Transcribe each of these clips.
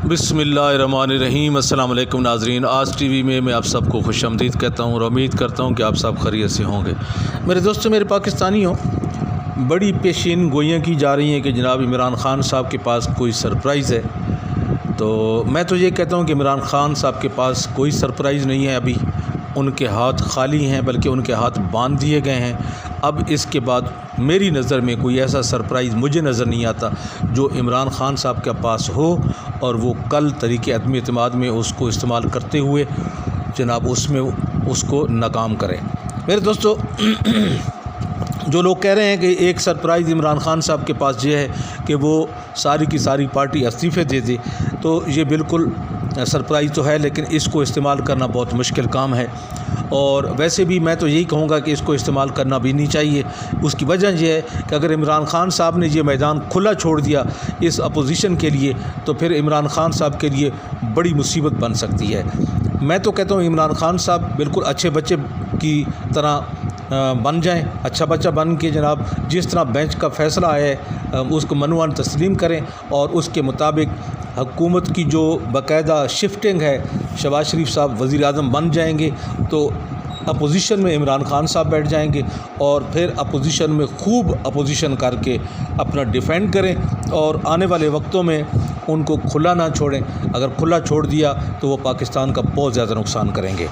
बिस्मिल्लाहिर्रहमानिर्रहीम। अस्सलाम वालेकुम नाज़रीन। आज टीवी में मैं आप सबको खुश आमदीद कहता हूँ और उम्मीद करता हूँ कि आप सब खैरियत से होंगे। मेरे दोस्तों, मेरे पाकिस्तानियों, बड़ी पेशीन गोइयाँ की जा रही हैं कि जनाब इमरान ख़ान साहब के पास कोई सरप्राइज़ है। तो मैं तो ये कहता हूँ कि इमरान ख़ान साहब के पास कोई सरप्राइज़ नहीं है। अभी उनके हाथ खाली हैं, बल्कि उनके हाथ बांध दिए गए हैं। अब इसके बाद मेरी नज़र में कोई ऐसा सरप्राइज़ मुझे नज़र नहीं आता जो इमरान ख़ान साहब के पास हो और वो कल तरीक़े अदम एतमाद में उसको इस्तेमाल करते हुए जनाब उसमें उसको नाकाम करें। मेरे दोस्तों, जो लोग कह रहे हैं कि एक सरप्राइज़ इमरान ख़ान साहब के पास ये है कि वो सारी की सारी पार्टी इस्तीफ़े दे दे, तो ये बिल्कुल सरप्राइज़ तो है, लेकिन इसको इस्तेमाल करना बहुत मुश्किल काम है। और वैसे भी मैं तो यही कहूँगा कि इसको इस्तेमाल करना भी नहीं चाहिए। उसकी वजह यह है कि अगर इमरान ख़ान साहब ने ये मैदान खुला छोड़ दिया इस अपोजिशन के लिए, तो फिर इमरान ख़ान साहब के लिए बड़ी मुसीबत बन सकती है। मैं तो कहता हूँ इमरान ख़ान साहब बिल्कुल अच्छे बच्चे की तरह बन जाएं, अच्छा बच्चा बन के जनाब जिस तरह बेंच का फ़ैसला है उसको मनवान तस्लीम करें और उसके मुताबिक हुकूमत की जो बाकायदा शिफ्टिंग है, शहबाज शरीफ साहब वज़ीर आज़म बन जाएंगे तो अपोजिशन में इमरान ख़ान साहब बैठ जाएंगे और फिर अपोजिशन में खूब अपोजिशन करके अपना डिफ़ेंड करें और आने वाले वक्तों में उनको खुला ना छोड़ें। अगर खुला छोड़ दिया तो वो पाकिस्तान का बहुत ज़्यादा नुकसान करेंगे।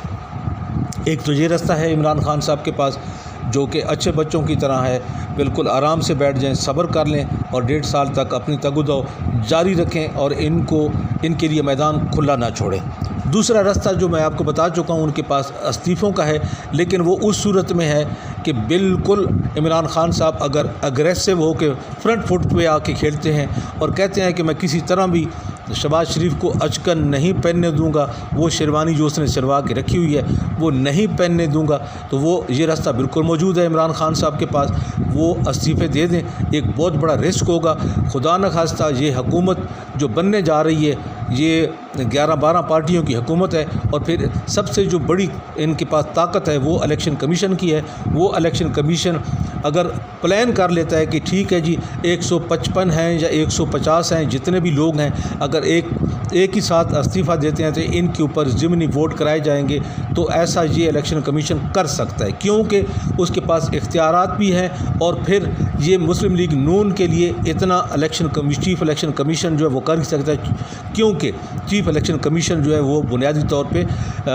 एक तो ये रास्ता है इमरान ख़ान साहब के पास जो कि अच्छे बच्चों की तरह है, बिल्कुल आराम से बैठ जाएं, सब्र कर लें और 1.5 साल तक अपनी तगुदो जारी रखें और इनके लिए मैदान खुला ना छोड़ें। दूसरा रास्ता जो मैं आपको बता चुका हूँ उनके पास इस्तीफ़ों का है, लेकिन वो उस सूरत में है कि बिल्कुल इमरान ख़ान साहब अगर अग्रेसिव हो के फ्रंट फुट पे आके खेलते हैं और कहते हैं कि मैं किसी तरह भी शहबाज शरीफ को अचकन नहीं पहनने दूंगा, वो शेरवानी जो उसने सिलवा के रखी हुई है वो नहीं पहनने दूंगा, तो वो ये रास्ता बिल्कुल मौजूद है इमरान ख़ान साहब के पास। वो इस्तीफ़े दे दें, एक बहुत बड़ा रिस्क होगा। खुदा न खास्ता ये हुकूमत जो बनने जा रही है ये 11-12 पार्टियों की हुकूमत है और फिर सबसे जो बड़ी इनके पास ताकत है वो इलेक्शन कमीशन की है। वो इलेक्शन कमीशन अगर प्लान कर लेता है कि ठीक है जी 155 हैं या 150 हैं, जितने भी लोग हैं, अगर एक ही साथ इस्तीफ़ा देते हैं तो इनके ऊपर ज़िमनी वोट कराए जाएंगे, तो ऐसा ये इलेक्शन कमीशन कर सकता है क्योंकि उसके पास इख्तियारात भी हैं। और फिर ये मुस्लिम लीग नून के लिए इतना चीफ़ इलेक्शन कमीशन जो है वो कर सकता है, क्योंकि चीफ़ इलेक्शन कमीशन जो है वो बुनियादी तौर पे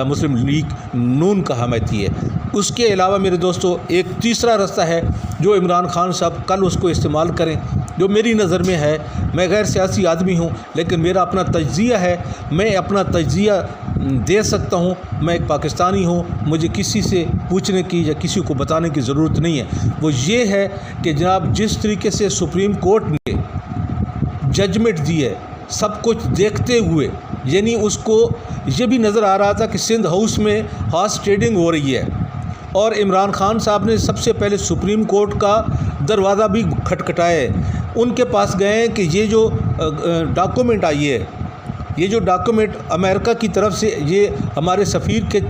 मुस्लिम लीग नून का हमायती है। उसके अलावा मेरे दोस्तों एक तीसरा रास्ता है जो इमरान ख़ान साहब कल उसको इस्तेमाल करें, जो मेरी नज़र में है। मैं गैर सियासी आदमी हूँ, लेकिन मेरा अपना तज्ज़िया है, मैं अपना तज्ज़िया दे सकता हूँ। मैं एक पाकिस्तानी हूँ, मुझे किसी से पूछने की या किसी को बताने की ज़रूरत नहीं है। वो ये है कि जनाब जिस तरीके से सुप्रीम कोर्ट ने जजमेंट दी है सब कुछ देखते हुए, यानी उसको ये भी नज़र आ रहा था कि सिंध हाउस में हॉर्स ट्रेडिंग हो रही है और इमरान ख़ान साहब ने सबसे पहले सुप्रीम कोर्ट का दरवाज़ा भी खटखटाया है। उनके पास गए कि ये जो डॉक्यूमेंट आई है, ये जो डॉक्यूमेंट अमेरिका की तरफ से ये हमारे सफ़ीर के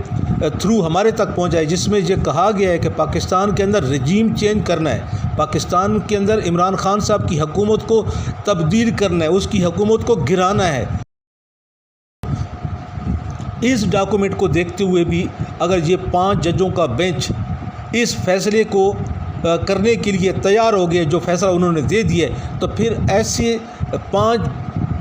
थ्रू हमारे तक पहुंचा है, जिसमें ये कहा गया है कि पाकिस्तान के अंदर रजीम चेंज करना है, पाकिस्तान के अंदर इमरान ख़ान साहब की हुकूमत को तब्दील करना है, उसकी हुकूमत को गिराना है। इस डॉक्यूमेंट को देखते हुए भी अगर ये 5 जजों का बेंच इस फैसले को करने के लिए तैयार हो गए, जो फैसला उन्होंने दे दिया, तो फिर ऐसे 5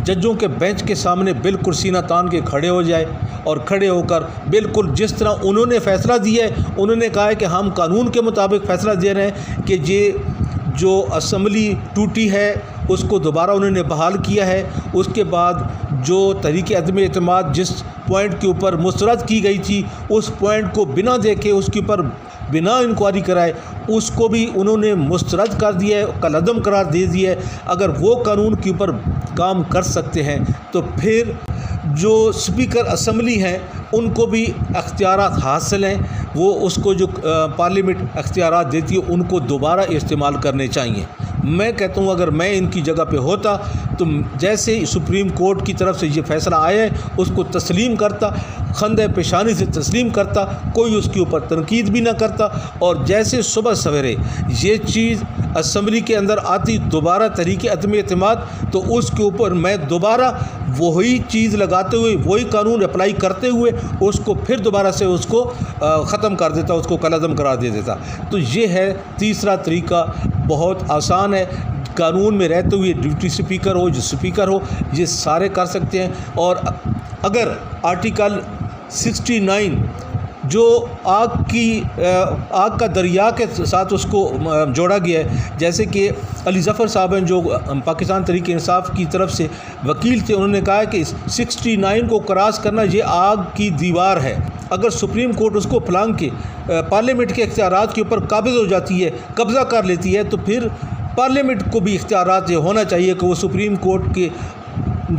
जजों के बेंच के सामने बिल्कुल सीना तान के खड़े हो जाए और खड़े होकर बिल्कुल जिस तरह उन्होंने फ़ैसला दिया है, उन्होंने कहा है कि हम कानून के मुताबिक फ़ैसला दे रहे हैं कि ये जो असम्बली टूटी है उसको दोबारा उन्होंने बहाल किया है। उसके बाद जो तरीक़े अदम एतमाद जिस पॉइंट के ऊपर मुस्तरद की गई थी, उस पॉइंट को बिना देखे उसके ऊपर बिना इंक्वायरी कराए उसको भी उन्होंने मुस्तरद कर दिया है, कलअदम करार दे दिया है। अगर वो कानून के ऊपर काम कर सकते हैं तो फिर जो स्पीकर असम्बली हैं उनको भी अख्तियारात हासिल हैं, वो उसको जो पार्लियामेंट अख्तियारात देती है उनको दोबारा इस्तेमाल करने चाहिए। میں کہتا ہوں اگر میں ان کی جگہ پہ ہوتا تو جیسے سپریم کورٹ کی طرف سے یہ فیصلہ آیا ہے اس کو تسلیم کرتا، خندہ پیشانی سے تسلیم کرتا، کوئی اس کے اوپر تنقید بھی نہ کرتا، اور جیسے صبح سویرے یہ چیز اسمبلی کے اندر آتی دوبارہ تحریک عدم اعتماد، تو اس کے اوپر میں دوبارہ وہی چیز لگاتے ہوئے وہی قانون اپلائی کرتے ہوئے اس کو پھر دوبارہ سے اس کو ختم کر دیتا، اس کو کالعدم قرار دے دیتا۔ تو یہ ہے تیسرا طریقہ، بہت آسان ہے، قانون میں رہتے ہوئے ڈپٹی اسپیکر ہو جو اسپیکر ہو یہ سارے کر سکتے ہیں۔ اور اگر آرٹیکل 69 جو آگ کا دریا کے ساتھ اس کو جوڑا گیا ہے، جیسے کہ علی ظفر صاحب ہیں جو پاکستان تحریک انصاف کی طرف سے وکیل تھے، انہوں نے کہا کہ 69 کو کراس کرنا یہ آگ کی دیوار ہے۔ اگر سپریم کورٹ اس کو پھلانگ کے پارلیمنٹ کے اختیارات کے اوپر قابض ہو جاتی ہے، قبضہ کر لیتی ہے، تو پھر پارلیمنٹ کو بھی اختیارات یہ ہونا چاہیے کہ وہ سپریم کورٹ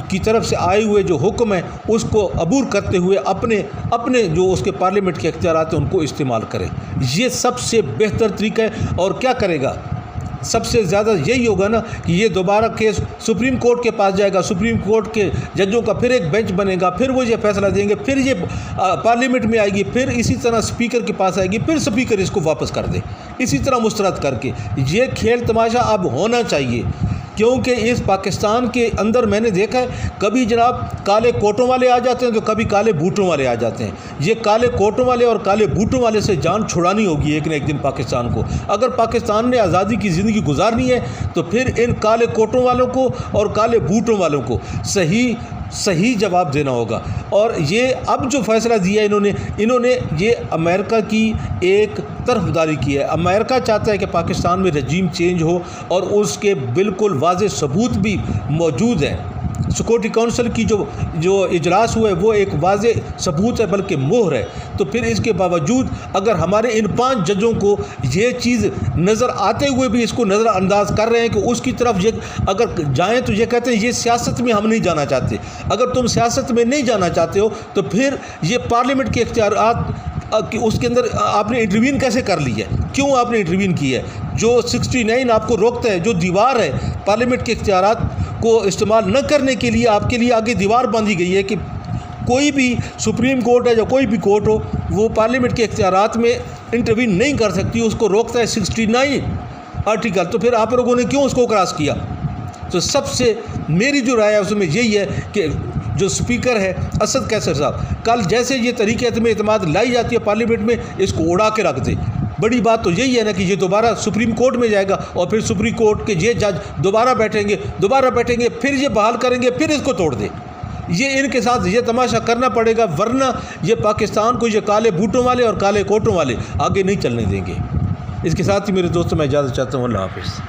کی طرف سے آئے ہوئے جو حکم ہے اس کو عبور کرتے ہوئے اپنے جو اس کے پارلیمنٹ کے اختیارات ہیں ان کو استعمال کرے۔ یہ سب سے بہتر طریقہ ہے۔ اور کیا کرے گا؟ سب سے زیادہ یہی ہوگا نا کہ یہ دوبارہ کیس سپریم کورٹ کے پاس جائے گا، سپریم کورٹ کے ججوں کا پھر ایک بینچ بنے گا، پھر وہ یہ فیصلہ دیں گے، پھر یہ پارلیمنٹ میں آئے گی، پھر اسی طرح اسپیکر کے پاس آئے گی، پھر اسپیکر اس کو واپس کر دے، اسی طرح مسترد کر کے۔ یہ کھیل تماشا اب ہونا چاہیے، کیونکہ اس پاکستان کے اندر میں نے دیکھا ہے کبھی جناب کالے کوٹوں والے آ جاتے ہیں تو کبھی کالے بوٹوں والے آ جاتے ہیں۔ یہ کالے کوٹوں والے اور کالے بوٹوں والے سے جان چھڑانی ہوگی ایک نہ ایک دن پاکستان کو۔ اگر پاکستان نے آزادی کی زندگی گزارنی ہے تو پھر ان کالے کوٹوں والوں کو اور کالے بوٹوں والوں کو صحیح جواب دینا ہوگا۔ اور یہ اب جو فیصلہ دیا ہے انہوں نے یہ امریکہ کی ایک طرفداری کی ہے۔ امریکہ چاہتا ہے کہ پاکستان میں رجیم چینج ہو اور اس کے بالکل واضح ثبوت بھی موجود ہیں۔ سیکورٹی کونسل کی جو اجلاس ہوا ہے وہ ایک واضح ثبوت ہے، بلکہ مہر ہے۔ تو پھر اس کے باوجود اگر ہمارے ان 5 ججوں کو یہ چیز نظر آتے ہوئے بھی اس کو نظر انداز کر رہے ہیں کہ اس کی طرف یہ اگر جائیں تو یہ کہتے ہیں یہ سیاست میں ہم نہیں جانا چاہتے۔ اگر تم سیاست میں نہیں جانا چاہتے ہو تو پھر یہ پارلیمنٹ کے اختیارات اس کے اندر آپ نے انٹروین کیسے کر لی ہے؟ کیوں آپ نے انٹروین کی ہے؟ جو 69 آپ کو روکتا ہے، جو دیوار ہے پارلیمنٹ کے اختیارات کو استعمال نہ کرنے کے لیے آپ کے لیے آگے دیوار باندھی گئی ہے کہ کوئی بھی سپریم کورٹ ہے یا کوئی بھی کورٹ ہو وہ پارلیمنٹ کے اختیارات میں انٹروین نہیں کر سکتی، اس کو روکتا ہے 69 آرٹیکل۔ تو پھر آپ لوگوں نے کیوں اس کو کراس کیا؟ تو سب سے میری جو رائے ہے اس میں یہی ہے کہ جو اسپیکر ہے اسد قیصر صاحب، کل جیسے یہ تحریک عدم اعتماد لائی جاتی ہے پارلیمنٹ میں اس کو اڑا کے رکھ دے۔ بڑی بات تو یہی ہے نا کہ یہ دوبارہ سپریم کورٹ میں جائے گا اور پھر سپریم کورٹ کے یہ جج دوبارہ بیٹھیں گے، پھر یہ بحال کریں گے، پھر اس کو توڑ دے۔ یہ ان کے ساتھ یہ تماشا کرنا پڑے گا، ورنہ یہ پاکستان کو یہ کالے بوٹوں والے اور کالے کوٹوں والے آگے نہیں چلنے دیں گے۔ اس کے ساتھ ہی میرے دوستوں میں اجازت چاہتا ہوں، اللہ حافظ۔